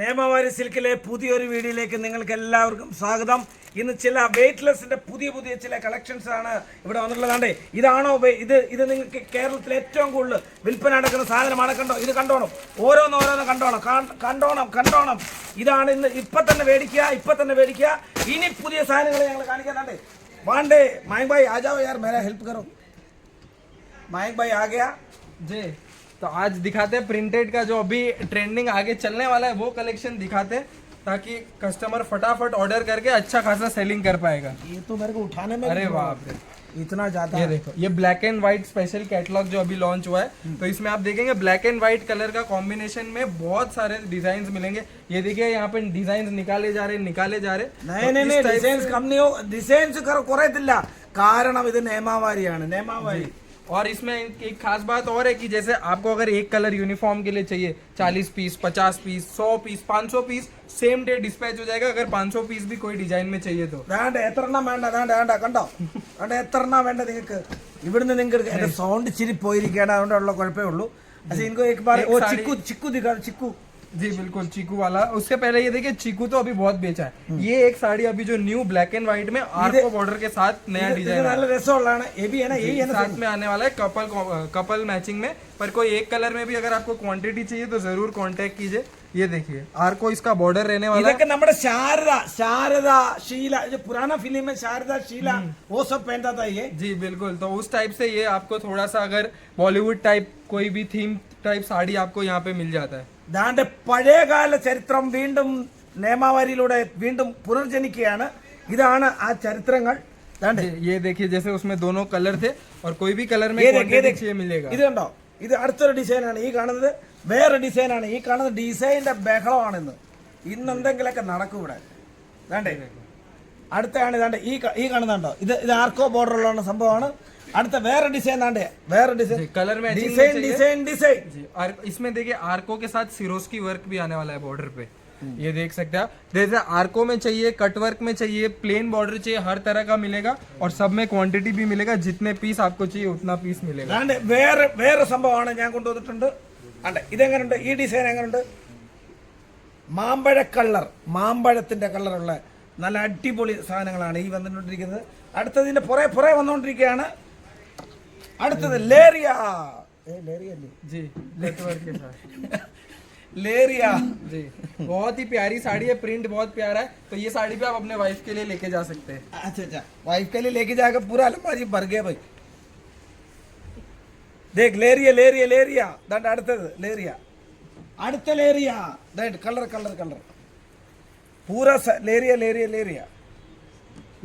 നേമവാരി സിൽക്കിലെ പുതിയൊരു വീഡിയോയിലേക്ക് നിങ്ങൾക്ക് എല്ലാവർക്കും സ്വാഗതം. ഇന്ന് ചില വെയ്റ്റ്ലെസ്സിന്റെ പുതിയ ചില കളക്ഷൻസ് ആണ് ഇവിടെ വന്നിട്ടുള്ളതാണ്ടേ. ഇതാണോ ഇത് നിങ്ങൾക്ക് കേരളത്തിൽ ഏറ്റവും കൂടുതൽ വിൽപ്പന നടക്കുന്ന സാധനമാണ്. കണ്ടോ, ഇത് കണ്ടോണം, ഓരോന്ന് കണ്ടോണം. ഇതാണ് ഇന്ന് ഇപ്പൊ തന്നെ മേടിക്കുക. ഇനി പുതിയ സാധനങ്ങൾ ഞങ്ങൾ കാണിക്കാനാണ്ടേ. വാണ്ടേ മയങ്ക് ഭാई आ जाओ यार, मेरा हेल्प करो. मयंक भाई आ गया जी. तो आज दिखाते हैं प्रिंटेड का जो अभी ट्रेंडिंग आगे चलने वाला है वो कलेक्शन दिखाते हैं ताकि कस्टमर फटाफट ऑर्डर करके अच्छा खासा सेलिंग कर पाएगा. ये तो मेरे को उठाने में अरे बाप रे इतना ज्यादा. ये देखो, ये black and white special catalogue जो अभी लॉन्च हुआ है, तो इसमें आप देखेंगे ब्लैक एंड व्हाइट कलर का कॉम्बिनेशन में बहुत सारे डिजाइन मिलेंगे. ये देखिए यहाँ पे डिजाइन निकाले जा रहे. नहीं डिजाइन कम नहीं हो, डिजाइन കുറയത്തില്ല. കാരണം ഇത് നേമാവാരിയാണ്. നേമാവാരി. और इसमें एक खास बात और है कि जैसे आपको अगर एक कलर यूनिफॉर्म के लिए चाहिए 40 piece, 50 piece, 100 piece, 500 piece same day dispatch हो जाएगा. अगर 500 पीस भी कोई डिजाइन में चाहिए तो എത്രണ്ണം വേണ്ട കണ്ടോ, എത്രണ്ണം വേണ്ട നിങ്ങൾക്ക്. ഇവിടുന്ന് നിങ്ങൾക്ക് എന്റെ സൗണ്ട് ഇച്ചിരി പോയിരിക്കുകയാണ്, അതുകൊണ്ടുള്ള കുഴപ്പമേ ഉള്ളൂ. अच्छा इनको एक बार वो चिक्कू दिखा. चिक्कू जी बिल्कुल, चीकू वाला. उसके पहले ये देखिए, चीकू तो अभी बहुत बेचा है. ये एक साड़ी अभी जो न्यू ब्लैक एंड व्हाइट में आर्को बॉर्डर के साथ नया डिजाइन साथ में आने वाला है कपल मैचिंग में. पर कोई एक कलर में भी अगर आपको क्वांटिटी चाहिए तो जरूर कांटेक्ट कीजिए. ये देखिए आर्को इसका बॉर्डर रहने वाला है. നമ്മുടെ शारदा शीला, जो पुराना फिल्म में शारदा शीला वो सब पहनता था ये. जी बिल्कुल. तो उस टाइप से ये आपको थोड़ा सा अगर बॉलीवुड टाइप कोई भी थीम टाइप साड़ी आपको यहाँ पे मिल जाता है. ദാണ്ടെ പഴയകാല ചരിത്രം വീണ്ടും നേമാവാരിയിലൂടെ വീണ്ടും പുനർജനിക്കുകയാണ്. ഇതാണ് ആ ചരിത്രങ്ങൾ. ये देखिए, जैसे उसमें दोनों कलर थे और कोई भी कलर में क्वांटिटी चाहिए मिलेगा. ഇത് കണ്ടോ, ഇത് അടുത്തൊരു ഡിസൈനാണ്. ഈ കാണുന്നത് വേറെ ഡിസൈനാണ്. ഈ കാണുന്നത് ഡിസൈനിന്റെ ബഹളമാണ്. ഇന്ന് എന്തെങ്കിലുമൊക്കെ നടക്കും ഇവിടെ. ദാണ്ടെ അടുത്താണ്. ഇതാണ്ട് ഈ കാണുന്നുണ്ടോ, ഇത് ആർക്കോ ബോർഡർ ഉള്ള സംഭവമാണ്. അടുത്ത വേറെ ഡിസൈൻ ആണ്ടേ, വേറെ ഡിസൈൻ कलर में डिजाइन. और इसमें देखिए आर्को के साथ सिरोस्की वर्क भी आने वाला है बॉर्डर पे. ये देख सकते हैं आप. जैसे आर्को में चाहिए, कट वर्क में चाहिए, प्लेन बॉर्डर चाहिए, हर तरह का मिलेगा. और सब में क्वांटिटी भी मिलेगा. जितने पीस आपको चाहिए उतना पीस मिलेगा. വേറെ സംഭവമാണ് ഞാൻ കൊണ്ടുവന്നിട്ടുണ്ട്. അണ്ടേ ഇതെങ്ങനെയുണ്ട്, ഈ ഡിസൈൻ എങ്ങനെയുണ്ട്? മാമ്പഴത്തിന്റെ കളറുള്ള നല്ല അടിപൊളി സാധനങ്ങളാണ് ഈ വന്നുകൊണ്ടിരിക്കുന്നത്. അടുത്തതിന്റെ പുറകെ വന്നുകൊണ്ടിരിക്കുകയാണ്. അടുത്തത് लेरिया जी, नेटवर्क के साथ लेरिया जी. बहुत ही प्यारी साड़ी है, प्रिंट बहुत प्यारा है. तो ये साड़ी भी आप अपने वाइफ के लिए लेके जा सकते हैं. अच्छा वाइफ के लिए लेके जाकर पूरा अलमारी भर गया भाई. देख लेरिया ദാണ്ട് അടുത്തത് അടുത്ത लेरिया ദാണ്ട് കളർ पूरा लेरिया.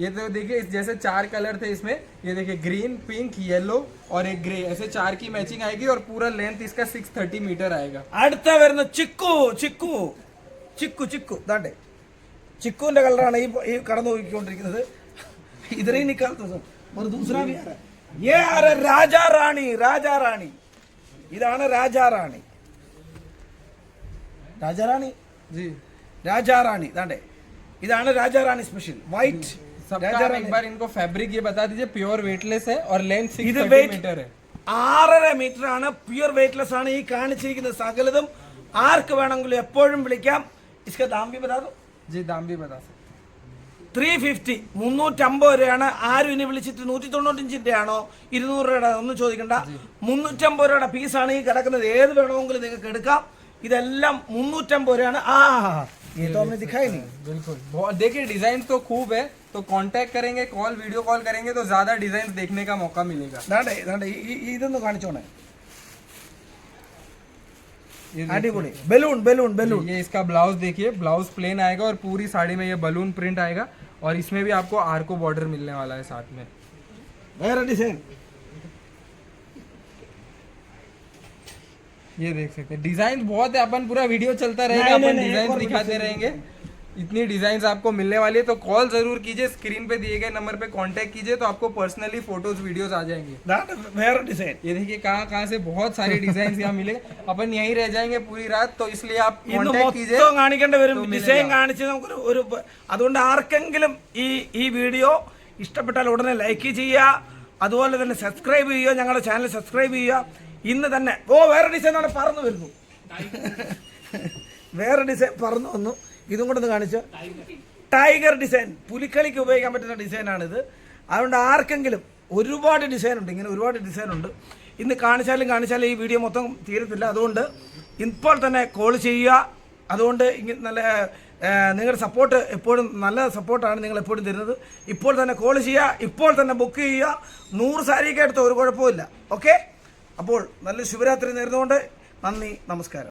ये तो देखिए, जैसे 4 कलर थे इसमें. ये देखिए ग्रीन, पिंक, येलो और एक ग्रे, ऐसे 4 की मैचिंग आएगी. और पूरा लेंथ इसका 630 मीटर आएगा. അടുത്ത വരുന്ന ചിക്കു ദാണ്ടേ ചിക്കുവിന്റെ കളറാണ് ഈ കടന്നു പോയിക്കൊണ്ടിരിക്കുന്നത്. ഇതേ നിക്കാത്ത ഒരു ദൂസറാ भी आ रहा है. ये आ रहा राजा रानी. ഇതാണ് രാജാ റാണി ദാണ്ടേ. ഇതാണ് രാജാ റാണി സ്പെഷ്യൽ വൈറ്റ്. एक बार इनको फैब्रिक ये बता दीजिए. प्योर वेटलेस है और लेंथ 630 मीटर है. 6.5 മീറ്റർ ആണ്. പ്യുവർ വെയ്റ്റ്ലെസ് ആണ്. ഈ കാണിച്ചിരിക്കുന്ന സകലതും ആർക്ക് വേണമെങ്കിലും എപ്പോഴും വിളിക്കാം. इसका दाम भी बता दो. जी दाम भी बता सकते. 350 350 രൂപയാണ്. ആരും ഇനി വിളിച്ചിട്ട് 195 ആണോ 200 രൂപയുടെ ഒന്നും ചോദിക്കണ്ട. 350 രൂപയുടെ പീസാണ് ഈ കിടക്കുന്നത്. ഏത് വേണമെങ്കിലും നിങ്ങൾക്ക് എടുക്കാം. ഇതെല്ലാം 350 രൂപയാണ്. ये तो हमने दिखाई नहीं. बिल्कुल. देखिए डिजाइन तो खूब है. तो कांटेक्ट करेंगे, वीडियो कॉल करेंगे तो ज्यादा डिजाइन देखने का मौका मिलेगा. ഇതൊന്ന് കാണിച്ചോണേ. अडिपोली बलून. ये इसका ब्लाउज देखिए, ब्लाउज प्लेन आएगा और पूरी साड़ी में ये बलून प्रिंट आएगा. और इसमें भी आपको आर्को बॉर्डर मिलने वाला है साथ में. वेरा डिजाइन ये देख सकते हैं. डिजाइन बहुत है. अपन पूरा वीडियो चलता रहेगा, अपन डिजाइन दिखाते रहेंगे. इतनी डिजाइन आपको मिलने वाली है. तो कॉल जरूर कीजिए. स्क्रीन पे दिए गए नंबर पे कांटेक्ट कीजिए तो आपको पर्सनली फोटोज वीडियोस आ जाएंगे. ये देखिए कहाँ से बहुत सारे डिजाइन यहाँ मिलेगा. अपन यहीं रह जाएंगे पूरी रात. तो इसलिए आप कांटेक्ट कीजिए. ഡിസൈൻ കാണിച്ച് നമുക്ക് ഒരു അതുകൊണ്ട് ആർക്കെങ്കിലും ഈ വീഡിയോ ഇഷ്ടപ്പെട്ടാൽ ഉടനെ ലൈക്ക് ചെയ്യുക. അതുപോലെ തന്നെ സബ്സ്ക്രൈബ് ചെയ്യുക. ഞങ്ങളുടെ ചാനൽ സബ്സ്ക്രൈബ് ചെയ്യുക. ഇന്ന് തന്നെ വേറെ ഡിസൈൻ ആണ് പറന്നു വരുന്നു. വേറെ ഡിസൈൻ പറന്നു വന്നു. ഇതും കൂടെ ഒന്ന് കാണിച്ചു. ടൈഗർ ഡിസൈൻ, പുലിക്കളിക്ക് ഉപയോഗിക്കാൻ പറ്റുന്ന ഡിസൈനാണിത്. അതുകൊണ്ട് ആർക്കെങ്കിലും ഒരുപാട് ഡിസൈൻ ഉണ്ട്, ഇങ്ങനെ ഒരുപാട് ഡിസൈൻ ഉണ്ട്. ഇന്ന് കാണിച്ചാലും ഈ വീഡിയോ മൊത്തം തീരത്തില്ല. അതുകൊണ്ട് ഇപ്പോൾ തന്നെ കോൾ ചെയ്യുക. അതുകൊണ്ട് ഇങ്ങനെ നല്ല നിങ്ങളുടെ സപ്പോർട്ട് എപ്പോഴും നല്ല സപ്പോർട്ടാണ് നിങ്ങൾ എപ്പോഴും തരുന്നത്. ഇപ്പോൾ തന്നെ കോൾ ചെയ്യുക, ഇപ്പോൾ തന്നെ ബുക്ക് ചെയ്യുക. 100 സാരിയൊക്കെ എടുത്തോ, ഒരു കുഴപ്പമില്ല. ഓക്കെ, അപ്പോൾ നല്ല ശുഭരാത്രി നേർന്നുകൊണ്ട് നന്ദി, നമസ്കാരം.